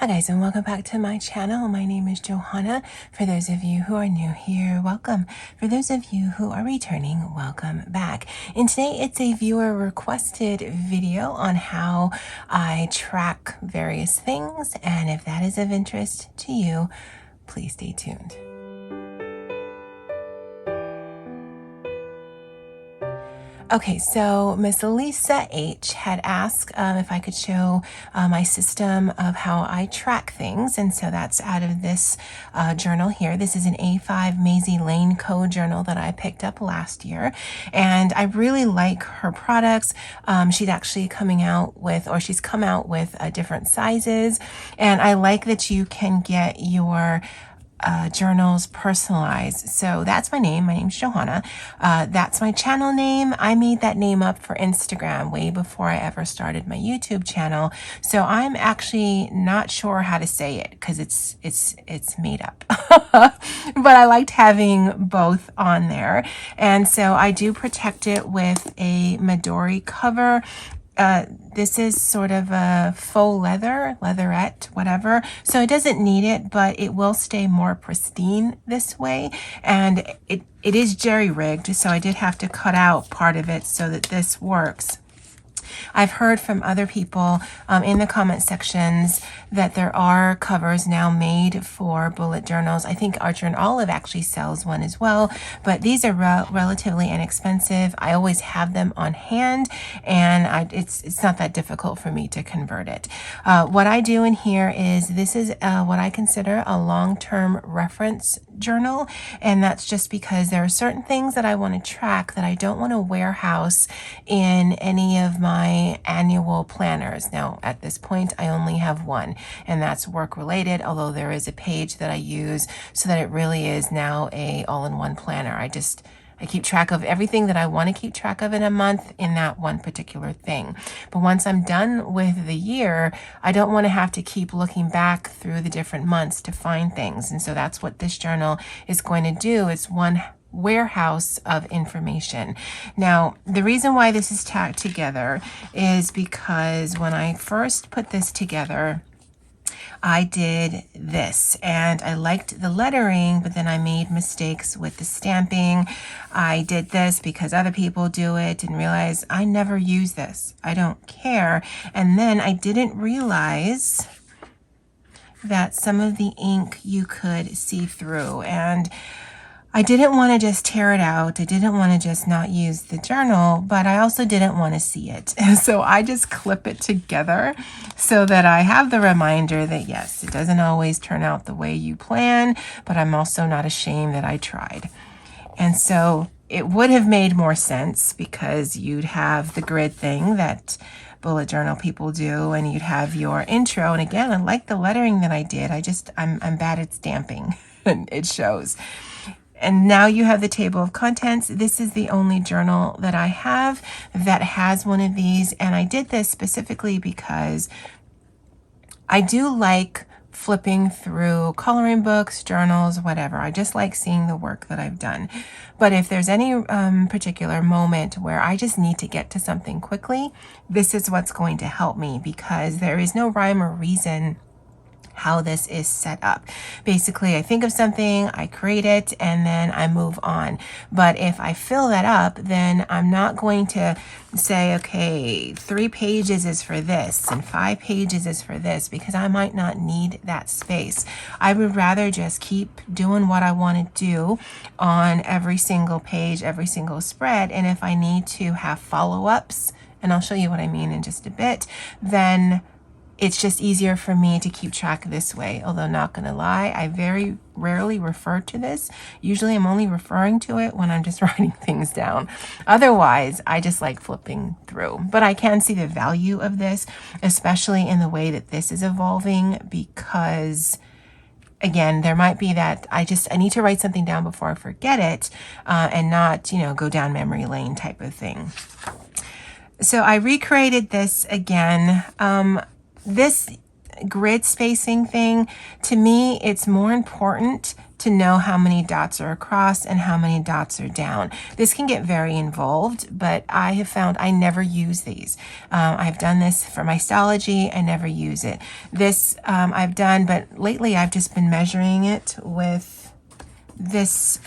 Hi guys, and welcome back to my channel. My name is Johanna. For those of you who are new here, welcome. For those of you who are returning, welcome back. And today it's a viewer requested video on how I track various things, and if that is of interest to you, please stay tuned. Okay, so Miss Lisa H had asked if I could show my system of how I track things, and so that's out of this journal here. This is an A5 Maisie Lane Co journal that I picked up last year, and I really like her products. She's actually coming out with, or she's come out with different sizes, and I like that you can get your journals personalized. So that's my name. My name's Johanna. That's my channel name. I made that name up for Instagram way before I ever started my YouTube channel. So I'm actually not sure how to say it because it's made up. But I liked having both on there. And so I do protect it with a Midori cover. This is sort of a faux leatherette, whatever. So it doesn't need it, but it will stay more pristine this way. And it is jerry-rigged, so I did have to cut out part of it so that this works. I've heard from other people in the comment sections that there are covers now made for bullet journals. I think Archer and Olive actually sells one as well, but these are relatively inexpensive. I always have them on hand, and it's not that difficult for me to convert it. What I do in here is this is what I consider a long-term reference journal, and that's just because there are certain things that I want to track that I don't want to warehouse in any of my annual planners. Now at this point I only have one, and that's work related, although there is a page that I use so that it really is now a all-in-one planner. I keep track of everything that I want to keep track of in a month in that one particular thing. But once I'm done with the year, I don't want to have to keep looking back through the different months to find things. And so that's what this journal is going to do. It's one warehouse of information. Now, the reason why this is tacked together is because when I first put this together, I did this and I liked the lettering, but then I made mistakes with the stamping. I did this because other people do it and realized I never use this. I don't care. And then I didn't realize that some of the ink you could see through, and I didn't want to just tear it out. I didn't want to just not use the journal, but I also didn't want to see it. And so I just clip it together so that I have the reminder that yes, it doesn't always turn out the way you plan, but I'm also not ashamed that I tried. And so it would have made more sense because you'd have the grid thing that bullet journal people do, and you'd have your intro. And again, I like the lettering that I did. I'm bad at stamping and it shows. And now you have the table of contents. This is the only journal that I have that has one of these. And I did this specifically because I do like flipping through coloring books, journals, whatever. I just like seeing the work that I've done. But if there's any particular moment where I just need to get to something quickly, this is what's going to help me, because there is no rhyme or reason how this is set up. Basically, I think of something, I create it, and then I move on. But if I fill that up, then I'm not going to say, okay, 3 pages is for this and 5 pages is for this, because I might not need that space. I would rather just keep doing what I want to do on every single page, every single spread. And if I need to have follow-ups, and I'll show you what I mean in just a bit, then it's just easier for me to keep track this way. Although not gonna lie, I very rarely refer to this. Usually I'm only referring to it when I'm just writing things down. Otherwise, I just like flipping through. But I can see the value of this, especially in the way that this is evolving, because again, there might be that I need to write something down before I forget it, and not, go down memory lane type of thing. So I recreated this again. This grid spacing thing, to me, it's more important to know how many dots are across and how many dots are down. This can get very involved, but I have found I never use these. I've done this for my stology. I never use it. This I've done, but lately I've just been measuring it with this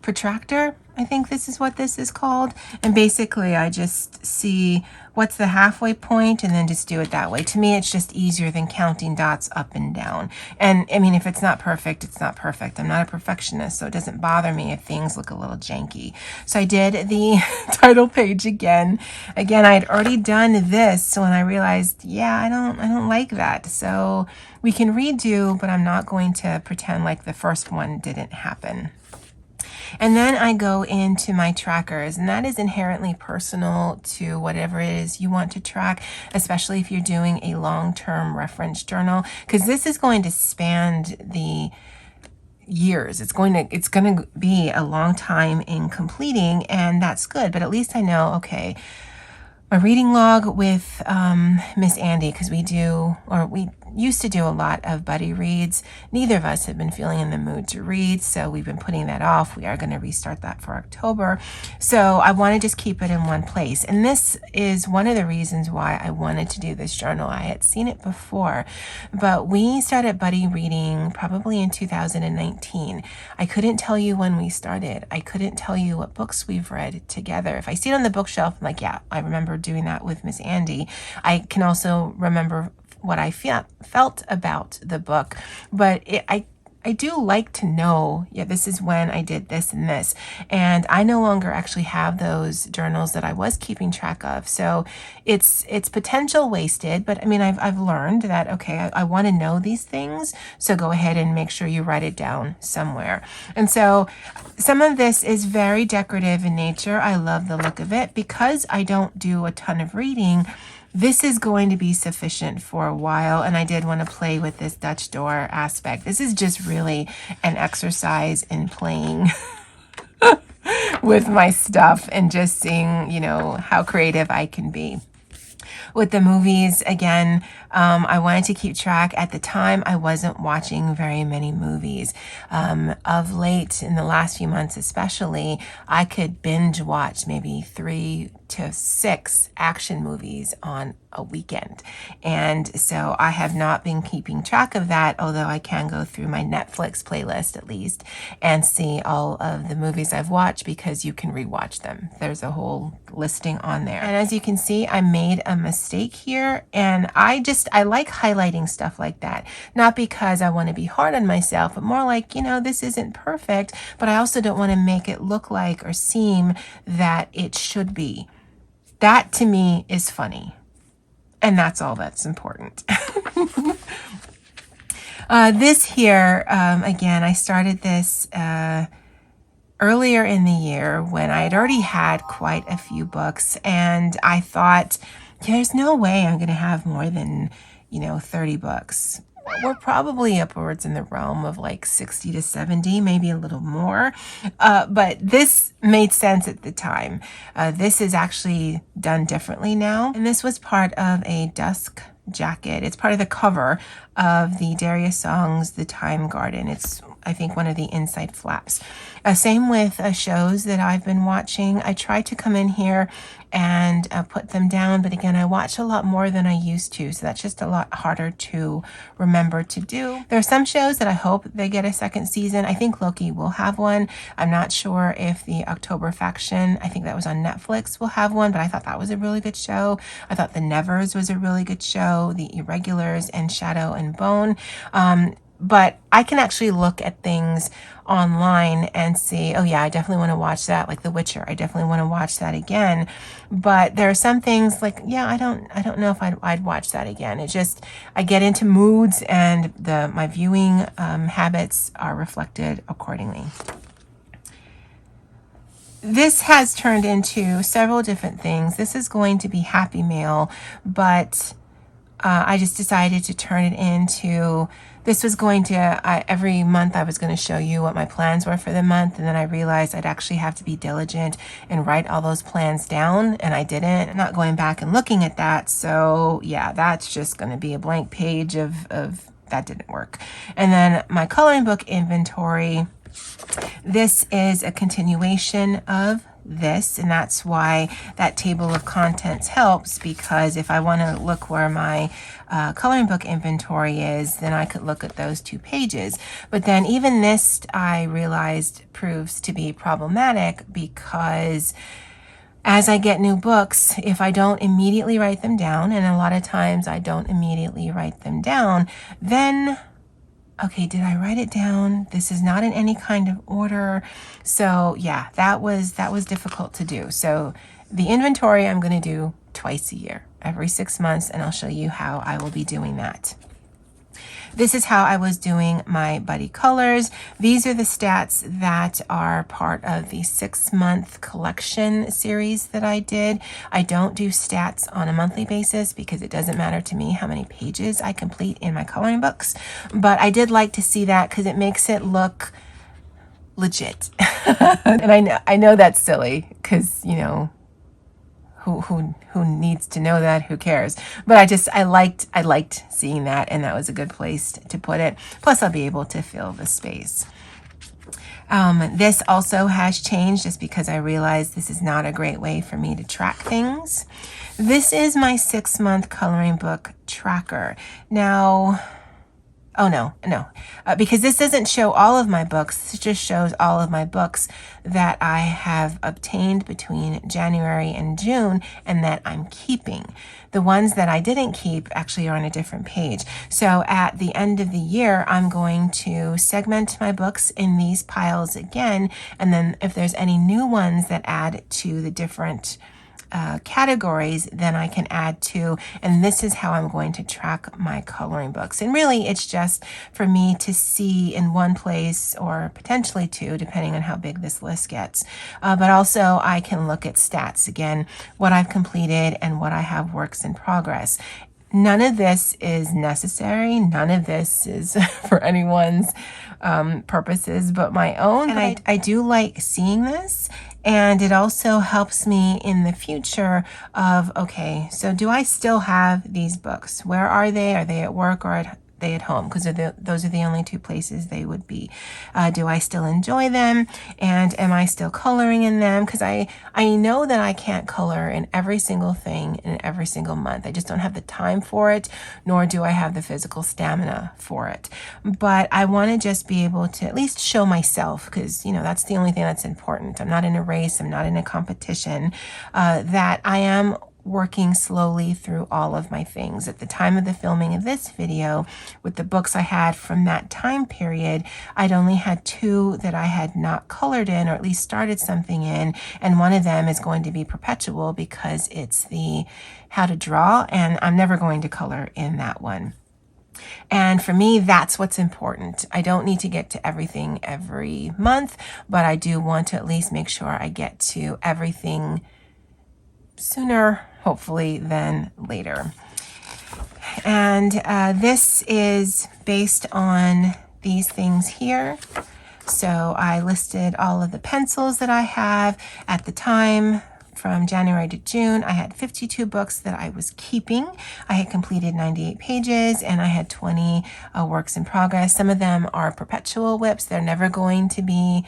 protractor. I think this is what this is called. And basically I just see what's the halfway point and then just do it that way. To me, it's just easier than counting dots up and down. And I mean, if it's not perfect, it's not perfect. I'm not a perfectionist, so it doesn't bother me if things look a little janky. So I did the title page again. Again, I had already done this when I realized, yeah, I don't like that. So we can redo, but I'm not going to pretend like the first one didn't happen. And then I go into my trackers, and that is inherently personal to whatever it is you want to track, especially if you're doing a long-term reference journal, because this is going to span the years. It's going to be a long time in completing, and that's good. But at least I know, okay, my reading log with Miss Andy, because we used to do a lot of buddy reads. Neither of us have been feeling in the mood to read, so we've been putting that off. We are going to restart that for October. So I want to just keep it in one place. And this is one of the reasons why I wanted to do this journal. I had seen it before, but we started buddy reading probably in 2019. I couldn't tell you when we started. I couldn't tell you what books we've read together. If I see it on the bookshelf, I'm like, yeah, I remember doing that with Miss Andy. I can also remember what I felt about the book, but I do like to know, yeah, this is when I did this and this, and I no longer actually have those journals that I was keeping track of. So it's potential wasted, but I mean, I've learned that, okay, I want to know these things, so go ahead and make sure you write it down somewhere. And so some of this is very decorative in nature. I love the look of it. Because I don't do a ton of reading, this is going to be sufficient for a while, and I did want to play with this Dutch door aspect. This is just really an exercise in playing with my stuff and just seeing, you know, how creative I can be. With the movies, again, I wanted to keep track. At the time, I wasn't watching very many movies. Of late, in the last few months especially, I could binge watch maybe 3 to 6 action movies on a weekend. And so I have not been keeping track of that, although I can go through my Netflix playlist at least and see all of the movies I've watched, because you can rewatch them. There's a whole listing on there. And as you can see, I made a mistake here, and I like highlighting stuff like that. Not because I want to be hard on myself, but more like, you know, this isn't perfect, but I also don't want to make it look like or seem that it should be. That to me is funny. And that's all that's important. This here, again, I started this earlier in the year when I had already had quite a few books. And I thought, there's no way I'm going to have more than, 30 books. We're probably upwards in the realm of like 60 to 70, maybe a little more. But this made sense at the time. This is actually done differently now. And this was part of a dusk jacket. It's part of the cover of the Darius Songs, The Time Garden. It's, I think, one of the inside flaps. Same with shows that I've been watching. I try to come in here and put them down, but again, I watch a lot more than I used to, so that's just a lot harder to remember to do. There are some shows that I hope they get a second season. I think Loki will have one. I'm not sure if the October Faction, I think that was on Netflix, will have one, but I thought that was a really good show. I thought The Nevers was a really good show, The Irregulars, and Shadow and Bone. But I can actually look at things online and see, oh yeah, I definitely want to watch that, like The Witcher. I definitely want to watch that again. But there are some things like, yeah, I don't know if I'd watch that again. It just, I get into moods, and my viewing habits are reflected accordingly. This has turned into several different things. This is going to be Happy Mail, but I just decided to turn it into, this was going to, every month I was going to show you what my plans were for the month, and then I realized I'd actually have to be diligent and write all those plans down, and I didn't. I'm not going back and looking at that, so yeah, that's just going to be a blank page of that didn't work. And then my coloring book inventory, this is a continuation of this, and that's why that table of contents helps, because if I want to look where my coloring book inventory is, then I could look at those 2 pages. But then even this, I realized, proves to be problematic, because as I get new books, if I don't immediately write them down, and a lot of times I don't immediately write them down, then okay, did I write it down? This is not in any kind of order. So yeah, that was difficult to do. So the inventory I'm going to do twice a year, every 6 months, and I'll show you how I will be doing that. This is how I was doing my buddy colors. These are the stats that are part of the 6-month collection series that I did. I don't do stats on a monthly basis because it doesn't matter to me how many pages I complete in my coloring books. But I did like to see that because it makes it look legit. And I know that's silly because, you know, who needs to know that? Who cares? But I liked seeing that, and that was a good place to put it. Plus, I'll be able to fill the space. This also has changed just because I realized this is not a great way for me to track things. This is my 6-month coloring book tracker. Now, oh no, because this doesn't show all of my books. This just shows all of my books that I have obtained between January and June and that I'm keeping. The ones that I didn't keep actually are on a different page. So at the end of the year, I'm going to segment my books in these piles again. And then if there's any new ones that add to the different categories, then I can add to, and this is how I'm going to track my coloring books. And really it's just for me to see in one place, or potentially 2, depending on how big this list gets. But also I can look at stats again, what I've completed and what I have works in progress. None of this is necessary. None of this is for anyone's purposes but my own. And I do like seeing this. And it also helps me in the future of, okay, so do I still have these books? Where are they? Are they at work or at they at home? Because those are the only 2 places they would be. Do I still enjoy them? And am I still coloring in them? Because I know that I can't color in every single thing in every single month. I just don't have the time for it, nor do I have the physical stamina for it. But I want to just be able to at least show myself, because, you know, that's the only thing that's important. I'm not in a race. I'm not in a competition, that I am working slowly through all of my things. At the time of the filming of this video, with the books I had from that time period, I'd only had 2 that I had not colored in, or at least started something in, and one of them is going to be perpetual because it's the how to draw, and I'm never going to color in that one. And for me, that's what's important. I don't need to get to everything every month, but I do want to at least make sure I get to everything sooner, hopefully, than later. And this is based on these things here. So I listed all of the pencils that I have at the time. From January to June, I had 52 books that I was keeping. I had completed 98 pages, and I had 20 works in progress. Some of them are perpetual whips. They're never going to be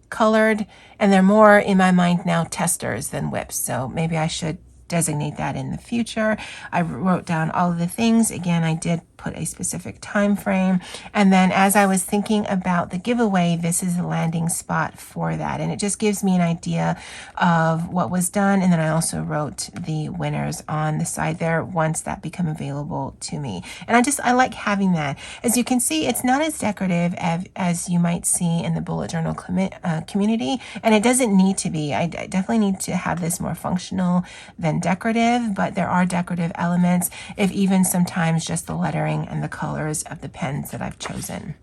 colored, and they're more, in my mind now, testers than whips. So maybe I should designate that in the future. I wrote down all of the things. Again, I did put a specific time frame. And then as I was thinking about the giveaway, this is the landing spot for that. And it just gives me an idea of what was done. And then I also wrote the winners on the side there once that become available to me. And I like having that. As you can see, it's not as decorative as you might see in the bullet journal community. And it doesn't need to be. I definitely need to have this more functional than decorative, but there are decorative elements, if even sometimes just the lettering and the colors of the pens that I've chosen.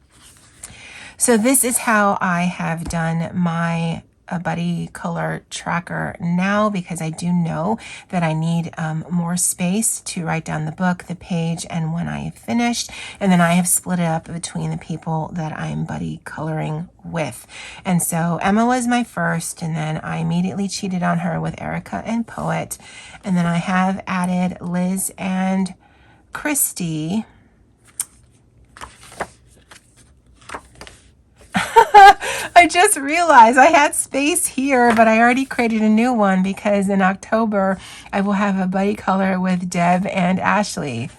So this is how I have done my buddy color tracker now, because I do know that I need more space to write down the book, the page, and when I have finished. And then I have split it up between the people that I'm buddy coloring with. And so Emma was my first, and then I immediately cheated on her with Erica and Poet. And then I have added Liz and Christy. I just realized I had space here, but I already created a new one because in October I will have a buddy color with Deb and Ashley.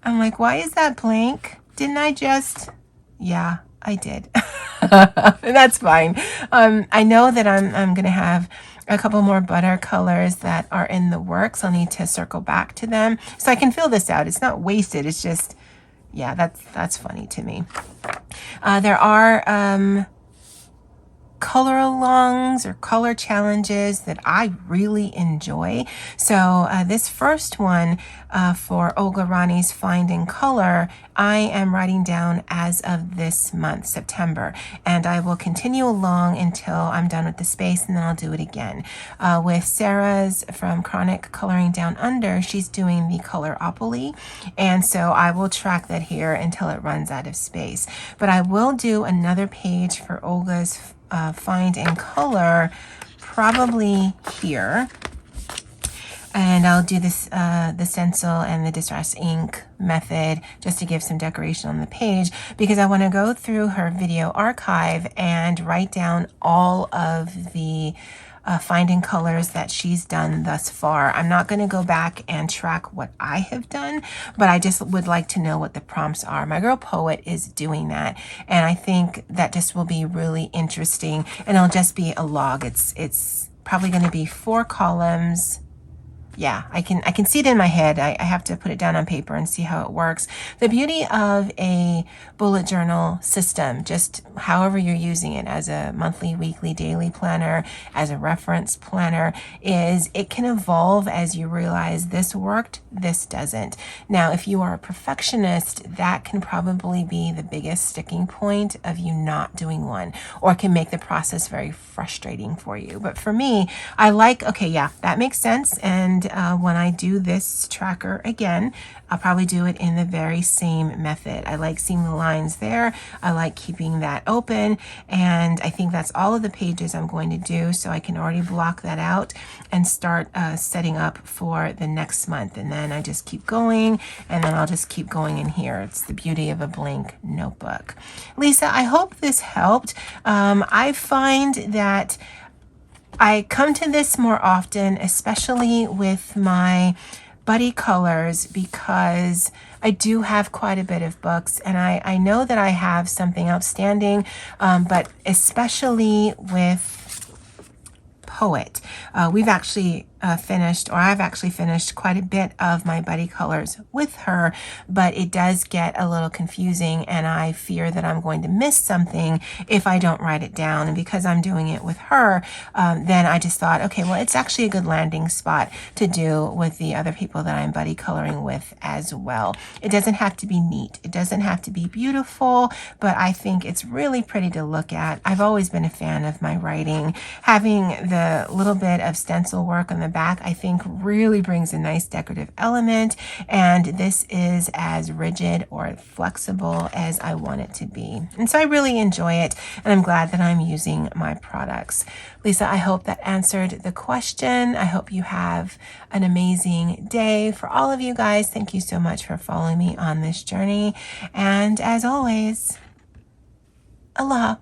I'm like, why is that blank? Didn't I just... Yeah, I did. That's fine. I know that I'm going to have a couple more butter colors that are in the works. I'll need to circle back to them so I can fill this out. It's not wasted. It's just, yeah, that's funny to me. There are color alongs or color challenges that I really enjoy. So this first one for Olga Rani's Find in Color, I am writing down as of this month, September, and I will continue along until I'm done with the space, and then I'll do it again. With Sarah's from Chronic Coloring Down Under, she's doing the Coloropoly, and so I will track that here until it runs out of space. But I will do another page for Olga's Find in Color probably here, and I'll do this the stencil and the distress ink method just to give some decoration on the page, because I want to go through her video archive and write down all of the finding colors that she's done thus far. I'm not going to go back and track what I have done, but I just would like to know what the prompts are. My girl Poet is doing that, and I think that just will be really interesting, and it'll just be a log. It's probably going to be 4 columns. Yeah, I can see it in my head. I have to put it down on paper and see how it works. The beauty of a bullet journal system, just however you're using it, as a monthly, weekly, daily planner, as a reference planner, is it can evolve as you realize this worked, this doesn't. Now, if you are a perfectionist, that can probably be the biggest sticking point of you not doing one, or can make the process very frustrating for you. But for me, I like, okay, yeah, that makes sense. And when I do this tracker again, I'll probably do it in the very same method. I like seeing the lines there. I like keeping that open. And I think that's all of the pages I'm going to do. So I can already block that out and start setting up for the next month. And then I just keep going, and then I'll just keep going in here. It's the beauty of a blank notebook. Lisa, I hope this helped. I find that I come to this more often, especially with my buddy colors, because I do have quite a bit of books, and I know that I have something outstanding, but especially with Poet. We've actually finished, or I've actually finished quite a bit of my buddy colors with her, but it does get a little confusing, and I fear that I'm going to miss something if I don't write it down. And because I'm doing it with her, then I just thought, okay, well, it's actually a good landing spot to do with the other people that I'm buddy coloring with as well. It doesn't have to be neat. It doesn't have to be beautiful, but I think it's really pretty to look at. I've always been a fan of my writing. Having the little bit of stencil work on the back, I think, really brings a nice decorative element, and this is as rigid or flexible as I want it to be. And so I really enjoy it, and I'm glad that I'm using my products. Lisa, I hope that answered the question. I hope you have an amazing day. For all of you guys, thank you so much for following me on this journey, and as always, aloha.